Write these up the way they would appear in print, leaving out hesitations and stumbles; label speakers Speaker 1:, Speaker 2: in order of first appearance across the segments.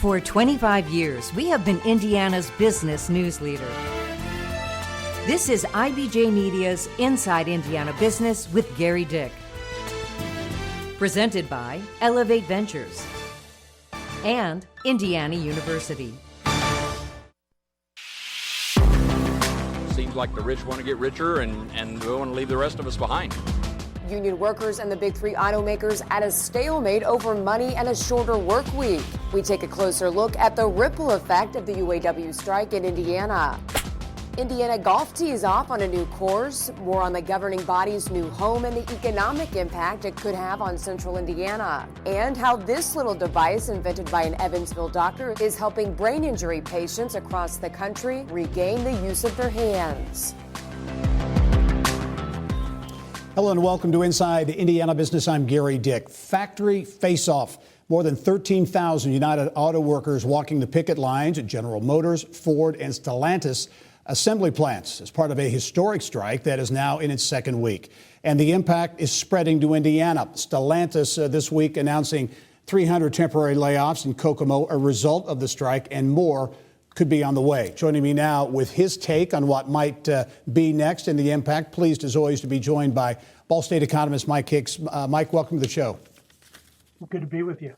Speaker 1: For 25 years, we have been Indiana's business news leader. This is IBJ Media's Inside Indiana Business with Gary Dick. Presented by Elevate Ventures and Indiana University.
Speaker 2: Seems like the rich want to get richer and they want to leave the rest of us behind.
Speaker 3: Union workers and the big three automakers at a stalemate over money and a shorter work week. We take a closer look at the ripple effect of the UAW strike in Indiana. Indiana golf tees off on a new course. More on the governing body's new home and the economic impact it could have on central Indiana. And how this little device invented by an Evansville doctor is helping brain injury patients across the country regain the use of their hands.
Speaker 4: Hello and welcome to Inside Indiana Business. I'm Gary Dick. Factory face-off. More than 13,000 United Auto Workers walking the picket lines at General Motors, Ford, and Stellantis assembly plants as part of a historic strike that is now in its second week. And the impact is spreading to Indiana. Stellantis this week announcing 300 temporary layoffs in Kokomo, a result of the strike, and more could be on the way. Joining me now with his take on what might be next and the impact, pleased as always to be joined by Ball State economist Mike Hicks. Mike, welcome to the show.
Speaker 5: Good to be with you.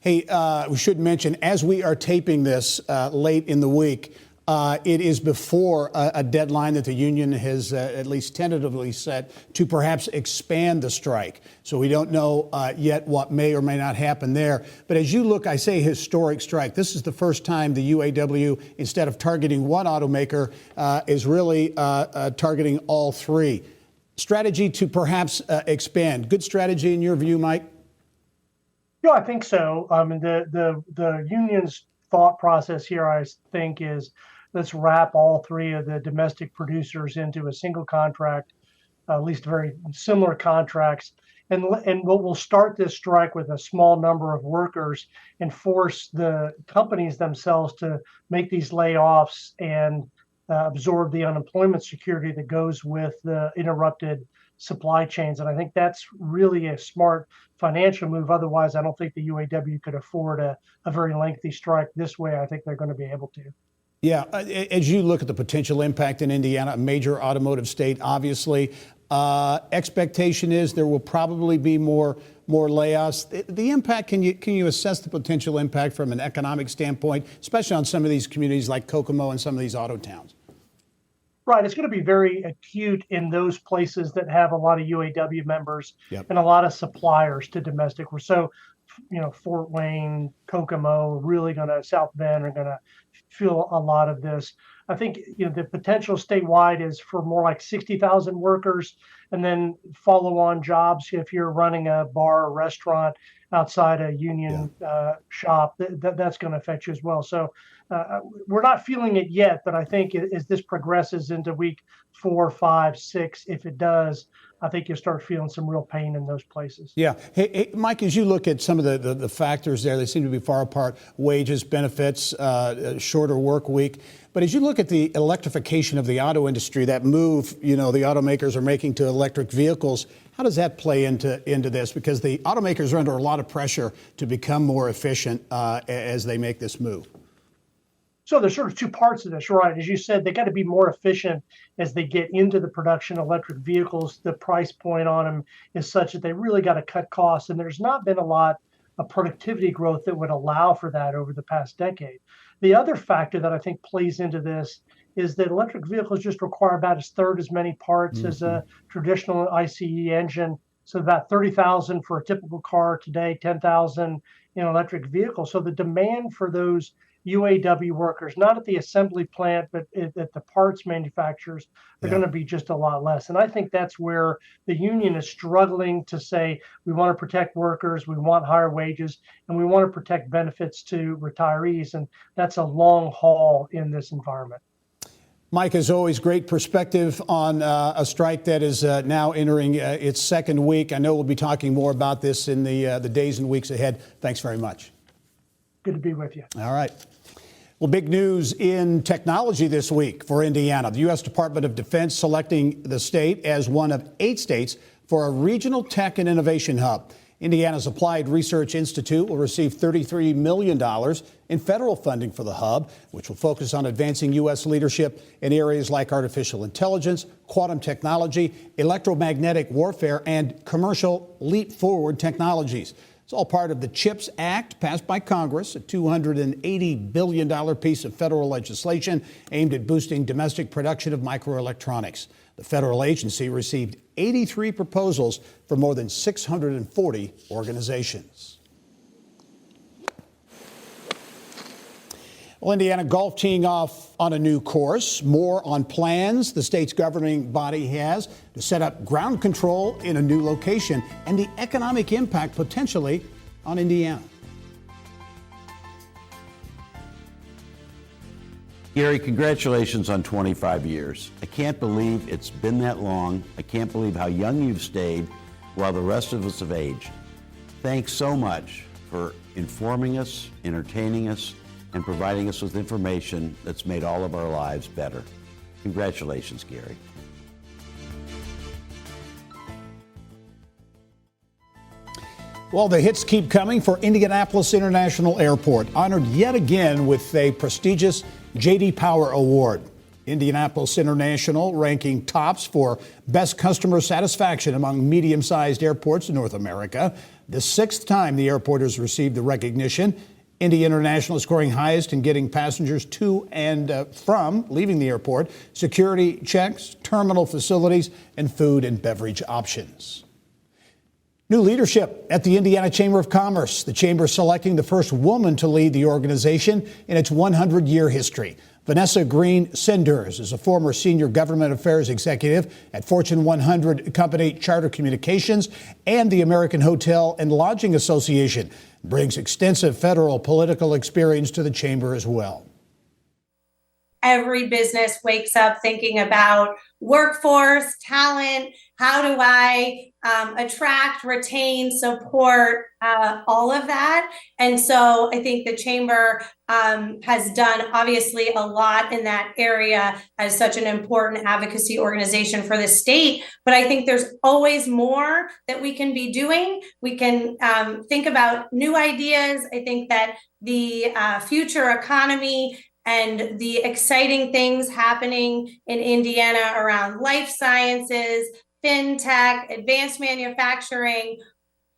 Speaker 4: Hey, we should mention, as we are taping this late in the week, it is before a deadline that the union has at least tentatively set to perhaps expand the strike. So we don't know yet what may or may not happen there. But as you look, I say historic strike. This is the first time the UAW, instead of targeting one automaker, is really targeting all three. Strategy to perhaps expand. Good strategy in your view, Mike?
Speaker 5: Yeah, I think so. The union's thought process here, I think, is let's wrap all three of the domestic producers into a single contract, at least very similar contracts. And we'll start this strike with a small number of workers and force the companies themselves to make these layoffs and absorb the unemployment security that goes with the interrupted supply chains. And I think that's really a smart financial move. Otherwise, I don't think the UAW could afford a very lengthy strike. This way, I think they're going to be able to.
Speaker 4: Yeah, as you look at the potential impact in Indiana, a major automotive state, obviously, expectation is there will probably be more layoffs. The impact, can you assess the potential impact from an economic standpoint, especially on some of these communities like Kokomo and some of these auto towns?
Speaker 5: Right. It's going to be very acute in those places that have a lot of UAW members and a lot of suppliers to domestic. So, Fort Wayne, Kokomo, South Bend are going to feel a lot of this. I think, the potential statewide is for more like 60,000 workers, and then follow-on jobs. If you're running a bar or restaurant outside a union shop, that's going to affect you as well. So we're not feeling it yet, but I think as this progresses into week 4, 5, 6, if it does, I think you'll start feeling some real pain in those places. Yeah.
Speaker 4: Hey, Mike, as you look at some of the factors there, they seem to be far apart: wages, benefits, shorter work week. But as you look at the electrification of the auto industry, that move, the automakers are making to electric vehicles, how does that play into this? Because the automakers are under a lot of pressure to become more efficient as they make this move.
Speaker 5: So there's sort of two parts of this, right? As you said, they got to be more efficient as they get into the production of electric vehicles. The price point on them is such that they really got to cut costs. And there's not been a lot of productivity growth that would allow for that over the past decade. The other factor that I think plays into this is that electric vehicles just require about a third as many parts as a traditional ICE engine. So about 30,000 for a typical car today, 10,000 in an electric vehicle. So the demand for those UAW workers, not at the assembly plant, but at the parts manufacturers, are going to be just a lot less. And I think that's where the union is struggling to say, we want to protect workers, we want higher wages, and we want to protect benefits to retirees. And that's a long haul in this environment.
Speaker 4: Mike, as always, great perspective on a strike that is now entering its second week. I know we'll be talking more about this in the days and weeks ahead. Thanks very much.
Speaker 5: Good to be with you.
Speaker 4: All right. Well, big news in technology this week for Indiana. The U.S. Department of Defense selecting the state as one of 8 states for a regional tech and innovation hub. Indiana's Applied Research Institute will receive $33 million in federal funding for the hub, which will focus on advancing U.S. leadership in areas like artificial intelligence, quantum technology, electromagnetic warfare, and commercial leap-forward technologies. It's all part of the CHIPS Act passed by Congress, a $280 billion piece of federal legislation aimed at boosting domestic production of microelectronics. The federal agency received 83 proposals from more than 640 organizations. Well, Indiana golf teeing off on a new course. More on plans the state's governing body has to set up ground control in a new location and the economic impact potentially on Indiana.
Speaker 6: Gary, congratulations on 25 years. I can't believe it's been that long. I can't believe how young you've stayed while the rest of us have aged. Thanks so much for informing us, entertaining us, and providing us with information that's made all of our lives better. Congratulations, Gary.
Speaker 4: Well, the hits keep coming for Indianapolis International Airport, honored yet again with a prestigious J.D. Power Award. Indianapolis International ranking tops for best customer satisfaction among medium-sized airports in North America. The sixth time the airport has received the recognition. Indy International is scoring highest in getting passengers to and from leaving the airport, security checks, terminal facilities, and food and beverage options. New leadership at the Indiana Chamber of Commerce. The chamber selecting the first woman to lead the organization in its 100-year history. Vanessa Green Senders is a former senior government affairs executive at Fortune 100 company Charter Communications and the American Hotel and Lodging Association. Brings extensive federal political experience to the chamber as well.
Speaker 7: Every business wakes up thinking about workforce, talent, how do I attract, retain, support, all of that. And so I think the chamber has done obviously a lot in that area as such an important advocacy organization for the state. But I think there's always more that we can be doing. We can think about new ideas. I think that the future economy and the exciting things happening in Indiana around life sciences, fintech, advanced manufacturing,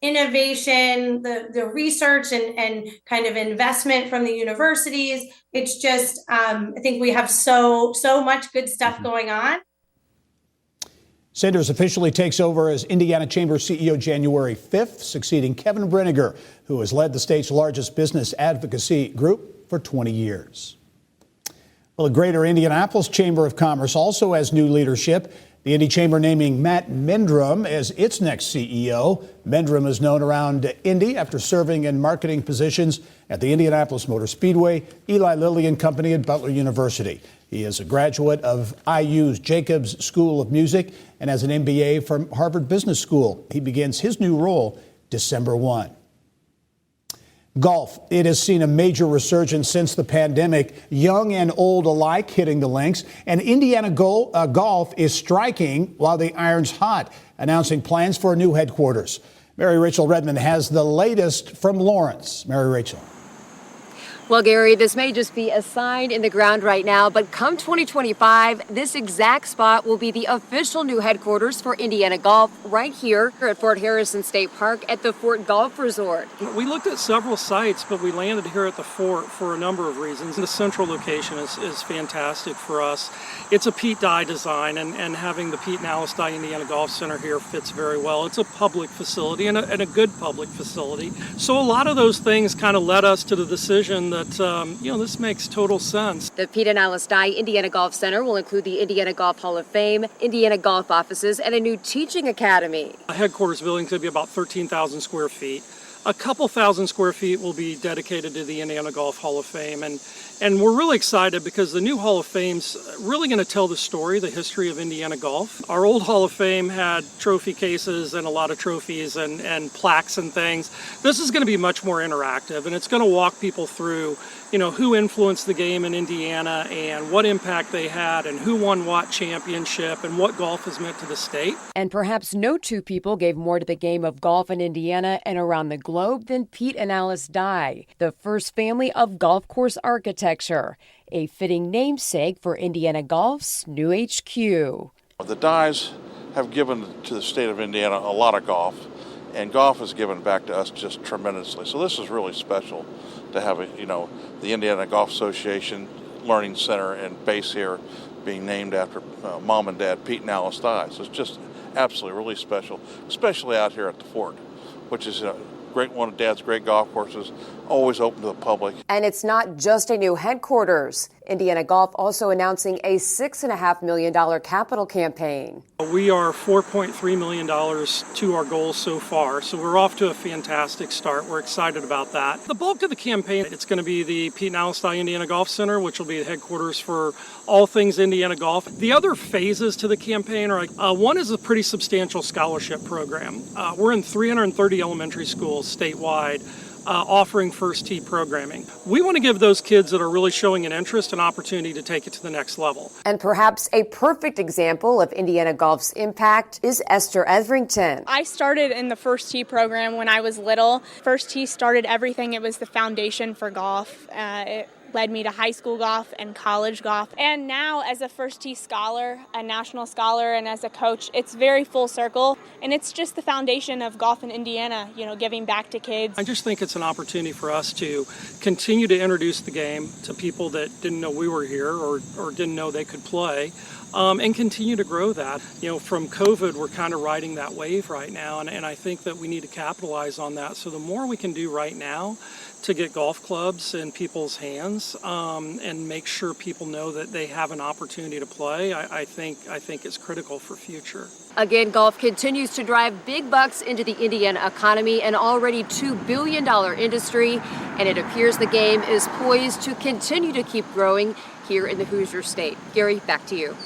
Speaker 7: innovation, the research and kind of investment from the universities. It's just, I think we have so much good stuff going on.
Speaker 4: Sanders officially takes over as Indiana Chamber CEO January 5th, succeeding Kevin Brinegar, who has led the state's largest business advocacy group for 20 years. Well, the Greater Indianapolis Chamber of Commerce also has new leadership. The Indy Chamber naming Matt Mendrum as its next CEO. Mendrum is known around Indy after serving in marketing positions at the Indianapolis Motor Speedway, Eli Lilly and Company, and Butler University. He is a graduate of IU's Jacobs School of Music and has an MBA from Harvard Business School. He begins his new role December 1. Golf. It has seen a major resurgence since the pandemic, young and old alike hitting the links. And Indiana Golf is striking while the iron's hot, announcing plans for a new headquarters. Mary Rachel Redmond has the latest from Lawrence. Mary Rachel.
Speaker 8: Well, Gary, this may just be a sign in the ground right now, but come 2025, this exact spot will be the official new headquarters for Indiana Golf right here at Fort Harrison State Park at the Fort Golf Resort.
Speaker 9: We looked at several sites, but we landed here at the Fort for a number of reasons. The central location is fantastic for us. It's a Pete Dye design, and having the Pete and Alice Dye Indiana Golf Center here fits very well. It's a public facility and a good public facility. So a lot of those things kind of led us to the decision that, this makes total sense.
Speaker 8: The Pete and Alice Dye Indiana Golf Center will include the Indiana Golf Hall of Fame, Indiana Golf offices, and a new teaching academy.
Speaker 9: A headquarters building could be about 13,000 square feet. A couple thousand square feet will be dedicated to the Indiana Golf Hall of Fame. And we're really excited because the new Hall of Fame's really going to tell the story, the history of Indiana golf. Our old Hall of Fame had trophy cases and a lot of trophies and plaques and things. This is going to be much more interactive, and it's going to walk people through, who influenced the game in Indiana and what impact they had and who won what championship and what golf has meant to the state.
Speaker 8: And perhaps no two people gave more to the game of golf in Indiana and around the globe than Pete and Alice Dye, the first family of golf course architecture, a fitting namesake for Indiana Golf's new HQ.
Speaker 10: The Dyes have given to the state of Indiana a lot of golf, and golf has given back to us just tremendously. So this is really special to have, the Indiana Golf Association Learning Center and base here being named after Mom and Dad, Pete and Alice Dye. So it's just absolutely really special, especially out here at the Fort, which is one of Dad's great golf courses, always open to the public.
Speaker 3: And it's not just a new headquarters. Indiana Golf also announcing a $6.5 million capital campaign.
Speaker 9: We are $4.3 million to our goals so far, so we're off to a fantastic start. We're excited about that. The bulk of the campaign, it's going to be the Pete and Alice Dye Indiana Golf Center, which will be the headquarters for all things Indiana golf. The other phases to the campaign are one is a pretty substantial scholarship program. We're in 330 elementary schools statewide, offering first tee programming. We want to give those kids that are really showing an interest an opportunity to take it to the next level.
Speaker 3: And perhaps a perfect example of Indiana Golf's impact is Esther Etherington.
Speaker 11: I started in the first tee program when I was little. First tee started everything. It was the foundation for golf. It led me to high school golf and college golf. And now as a first tee scholar, a national scholar, and as a coach, it's very full circle. And it's just the foundation of golf in Indiana, giving back to kids.
Speaker 9: I just think it's an opportunity for us to continue to introduce the game to people that didn't know we were here or didn't know they could play. And continue to grow that. From COVID, we're kind of riding that wave right now, and I think that we need to capitalize on that. So the more we can do right now to get golf clubs in people's hands and make sure people know that they have an opportunity to play, I think it's critical for future.
Speaker 8: Again, golf continues to drive big bucks into the Indiana economy, an already $2 billion industry, and it appears the game is poised to continue to keep growing here in the Hoosier State. Gary, back to you.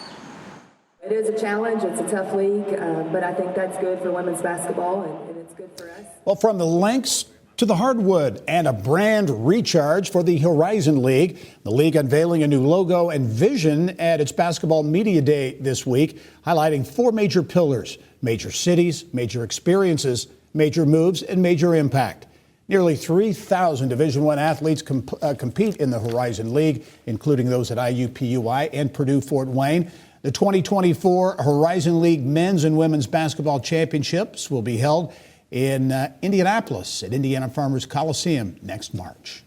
Speaker 12: It is a challenge. It's a tough league, but I think that's good for women's basketball, and it's good for us.
Speaker 4: Well, from the links to the hardwood and a brand recharge for the Horizon League. The league unveiling a new logo and vision at its Basketball Media Day this week, highlighting 4 major pillars: major cities, major experiences, major moves, and major impact. Nearly 3,000 Division I athletes compete in the Horizon League, including those at IUPUI and Purdue Fort Wayne. The 2024 Horizon League men's and women's basketball championships will be held in Indianapolis at Indiana Farmers Coliseum next March.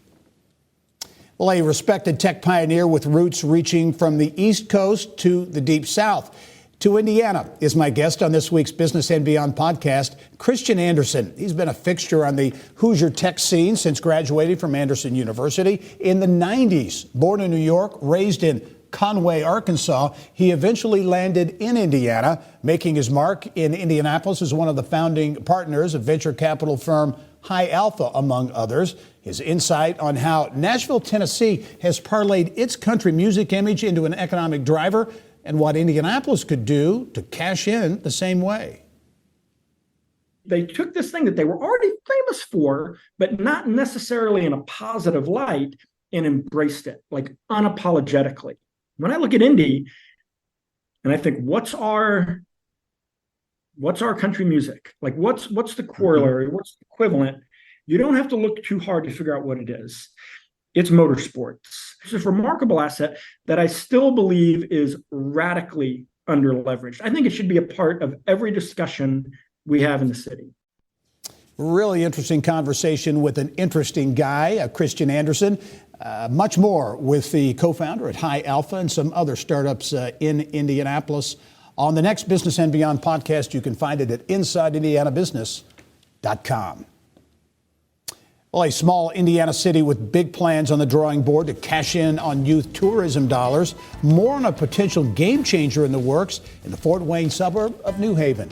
Speaker 4: Well, a respected tech pioneer with roots reaching from the East Coast to the Deep South to Indiana is my guest on this week's Business and Beyond podcast, Christian Anderson. He's been a fixture on the Hoosier tech scene since graduating from Anderson University in the 90s. Born in New York, raised in Conway, Arkansas, he eventually landed in Indiana, making his mark in Indianapolis as one of the founding partners of venture capital firm High Alpha, among others. His insight on how Nashville, Tennessee has parlayed its country music image into an economic driver and what Indianapolis could do to cash in the same way.
Speaker 13: They took this thing that they were already famous for, but not necessarily in a positive light, and embraced it, like unapologetically. When I look at Indy and I think, what's our country music? Like what's the corollary? What's the equivalent? You don't have to look too hard to figure out what it is. It's motorsports. It's a remarkable asset that I still believe is radically underleveraged. I think it should be a part of every discussion we have in the city.
Speaker 4: Really interesting conversation with an interesting guy, Christian Anderson. Much more with the co-founder at High Alpha and some other startups in Indianapolis. On the next Business and Beyond podcast, you can find it at InsideIndianaBusiness.com. Well, a small Indiana city with big plans on the drawing board to cash in on youth tourism dollars. More on a potential game changer in the works in the Fort Wayne suburb of New Haven.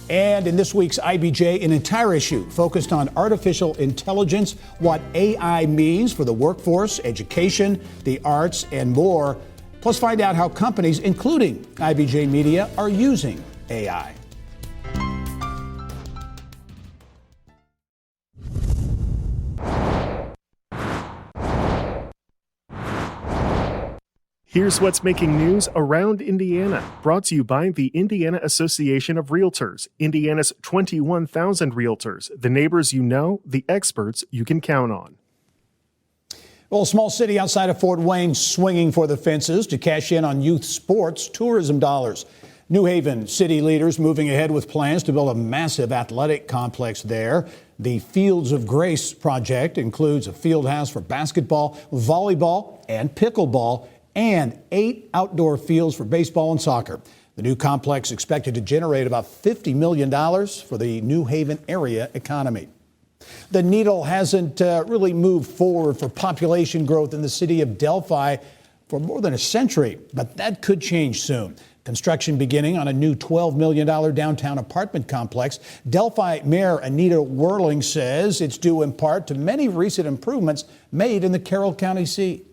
Speaker 4: And in this week's IBJ, an entire issue focused on artificial intelligence, what AI means for the workforce, education, the arts, and more. Plus, find out how companies, including IBJ Media, are using AI.
Speaker 14: Here's what's making news around Indiana, brought to you by the Indiana Association of Realtors, Indiana's 21,000 realtors, the neighbors you know, the experts you can count on.
Speaker 4: Well, a small city outside of Fort Wayne swinging for the fences to cash in on youth sports tourism dollars. New Haven city leaders moving ahead with plans to build a massive athletic complex there. The Fields of Grace project includes a field house for basketball, volleyball, and pickleball, and 8 outdoor fields for baseball and soccer. The new complex expected to generate about $50 million for the New Haven area economy. The needle hasn't really moved forward for population growth in the city of Delphi for more than a century, but that could change soon. Construction beginning on a new $12 million downtown apartment complex. Delphi Mayor Anita Whirling says it's due in part to many recent improvements made in the Carroll County seat.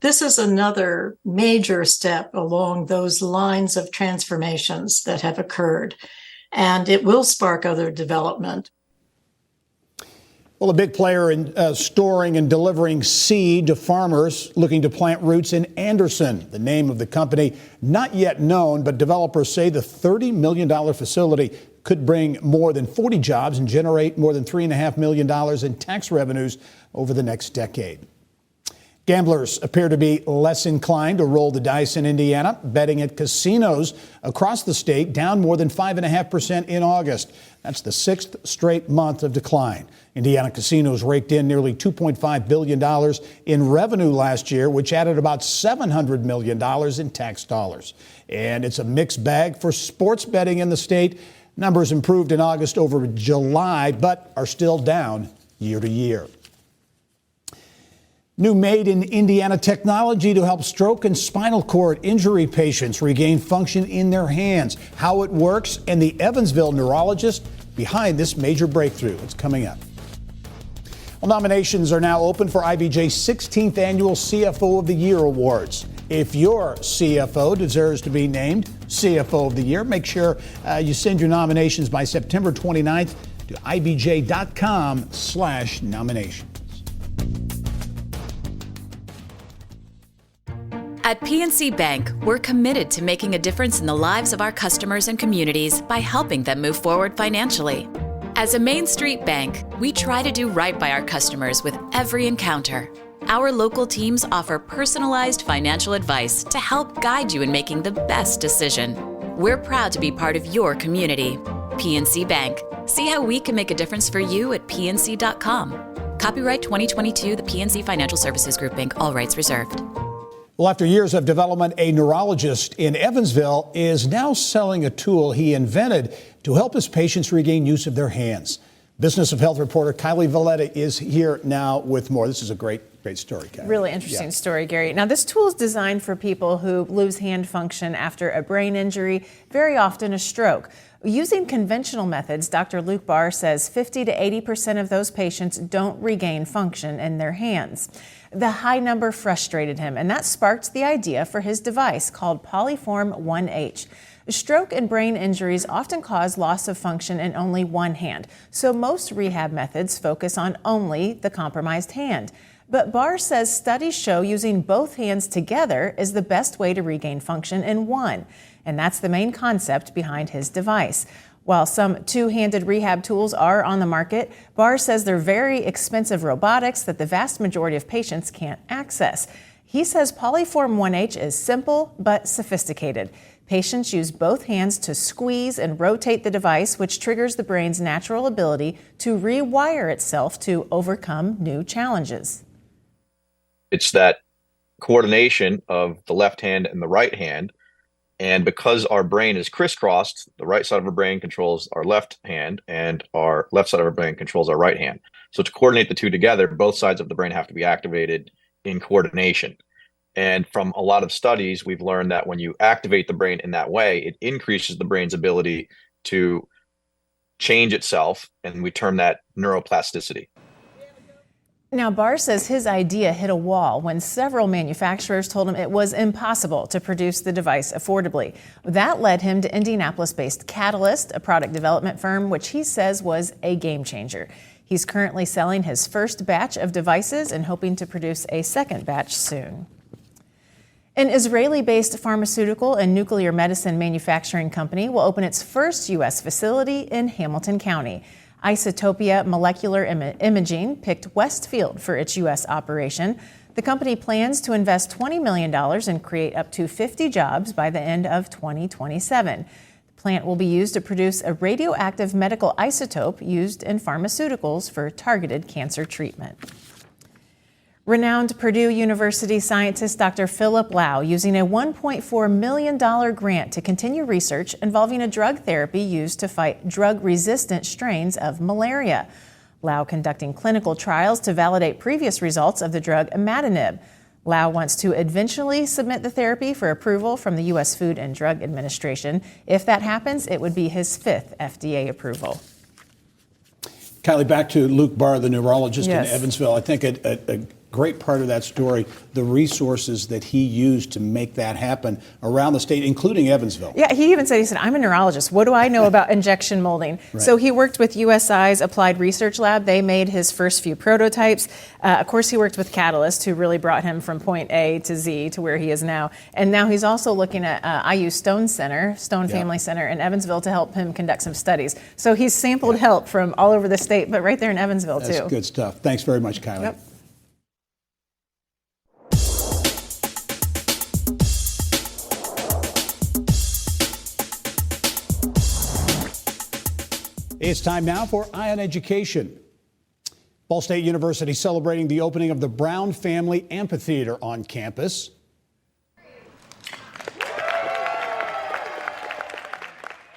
Speaker 15: This is another major step along those lines of transformations that have occurred, and it will spark other development.
Speaker 4: Well, a big player in storing and delivering seed to farmers looking to plant roots in Anderson. The name of the company not yet known, but developers say the $30 million facility could bring more than 40 jobs and generate more than $3.5 million in tax revenues over the next decade. Gamblers appear to be less inclined to roll the dice in Indiana. Betting at casinos across the state down more than 5.5% in August. That's the 6th straight month of decline. Indiana casinos raked in nearly $2.5 billion in revenue last year, which added about $700 million in tax dollars. And it's a mixed bag for sports betting in the state. Numbers improved in August over July, but are still down year to year. New made in Indiana technology to help stroke and spinal cord injury patients regain function in their hands. How it works and the Evansville neurologist behind this major breakthrough. It's coming up. Well, nominations are now open for IBJ's 16th annual CFO of the Year Awards. If your CFO deserves to be named CFO of the Year, make sure you send your nominations by September 29th to ibj.com/nominations.
Speaker 16: At PNC Bank, we're committed to making a difference in the lives of our customers and communities by helping them move forward financially. As a Main Street bank, we try to do right by our customers with every encounter. Our local teams offer personalized financial advice to help guide you in making the best decision. We're proud to be part of your community. PNC Bank. See how we can make a difference for you at pnc.com. Copyright 2022, the PNC Financial Services Group, Inc., all rights reserved.
Speaker 4: Well, after years of development, a neurologist in Evansville is now selling a tool he invented to help his patients regain use of their hands. Business of Health reporter Kylie Valletta is here now with more. This is a great story, Kylie.
Speaker 17: Really interesting story, Gary. Now, this tool is designed for people who lose hand function after a brain injury, very often a stroke. Using conventional methods, Dr. Luke Barr says 50 to 80% of those patients don't regain function in their hands. The high number frustrated him, and that sparked the idea for his device called Polyform 1H. Stroke and brain injuries often cause loss of function in only one hand, so most rehab methods focus on only the compromised hand. But Barr says studies show using both hands together is the best way to regain function in one, and that's the main concept behind his device. While some two-handed rehab tools are on the market, Barr says they're very expensive robotics that the vast majority of patients can't access. He says Polyform 1H is simple but sophisticated. Patients use both hands to squeeze and rotate the device, which triggers the brain's natural ability to rewire itself to overcome new challenges.
Speaker 18: It's that coordination of the left hand and the right hand. And because our brain is crisscrossed, the right side of our brain controls our left hand and our left side of our brain controls our right hand. So to coordinate the two together, both sides of the brain have to be activated in coordination. And from a lot of studies, we've learned that when you activate the brain in that way, it increases the brain's ability to change itself, and we term that neuroplasticity.
Speaker 17: Now, Barr says his idea hit a wall when several manufacturers told him it was impossible to produce the device affordably. That led him to Indianapolis-based Catalyst, a product development firm, which he says was a game changer. He's currently selling his first batch of devices and hoping to produce a second batch soon. An Israeli-based pharmaceutical and nuclear medicine manufacturing company will open its first U.S. facility in Hamilton County. Isotopia Molecular Imaging picked Westfield for its U.S. operation. The company plans to invest $20 million and create up to 50 jobs by the end of 2027. The plant will be used to produce a radioactive medical isotope used in pharmaceuticals for targeted cancer treatment. Renowned Purdue University scientist Dr. Philip Lau using a $1.4 million grant to continue research involving a drug therapy used to fight drug-resistant strains of malaria. Lau conducting clinical trials to validate previous results of the drug imatinib. Lau wants to eventually submit the therapy for approval from the U.S. Food and Drug Administration. If that happens, it would be his 5th FDA approval.
Speaker 4: Kylie, back to Luke Barr, the neurologist
Speaker 17: Yes.
Speaker 4: in Evansville. I think a great part of that story, the resources that he used to make that happen around the state, including Evansville.
Speaker 17: Yeah, he said, I'm a neurologist. What do I know about injection molding?
Speaker 4: Right.
Speaker 17: So he worked with USI's Applied Research Lab. They made his first few prototypes. Of course, he worked with Catalyst, who really brought him from point A to Z to where he is now. And now he's also looking at IU Stone Family Center in Evansville to help him conduct some studies. So he's sampled help from all over the state, but right there in Evansville, too.
Speaker 4: That's good stuff. Thanks very much, Kylie.
Speaker 17: Yep.
Speaker 4: It's time now for Eye on Education. Ball State University celebrating the opening of the Brown Family Amphitheater on campus.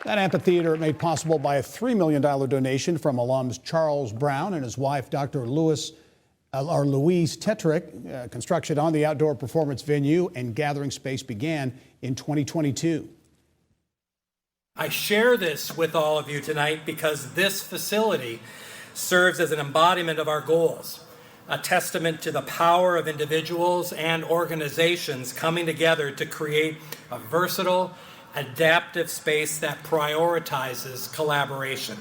Speaker 4: That amphitheater made possible by a $3 million donation from alums Charles Brown and his wife, Dr. Louise Tetrick. Construction on the outdoor performance venue and gathering space began in 2022.
Speaker 19: I share this with all of you tonight because this facility serves as an embodiment of our goals, a testament to the power of individuals and organizations coming together to create a versatile, adaptive space that prioritizes collaboration.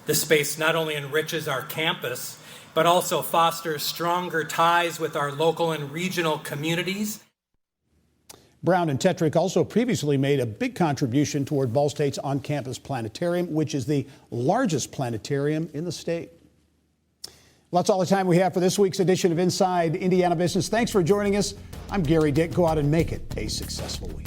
Speaker 19: This space not only enriches our campus, but also fosters stronger ties with our local and regional communities.
Speaker 4: Brown and Tetrick also previously made a big contribution toward Ball State's on-campus planetarium, which is the largest planetarium in the state. Well, that's all the time we have for this week's edition of Inside Indiana Business. Thanks for joining us. I'm Gary Dick. Go out and make it a successful week.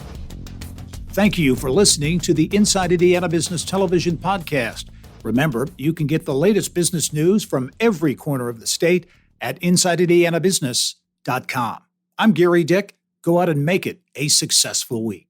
Speaker 20: Thank you for listening to the Inside Indiana Business Television podcast. Remember, you can get the latest business news from every corner of the state at InsideIndianaBusiness.com. I'm Gary Dick. Go out and make it a successful week.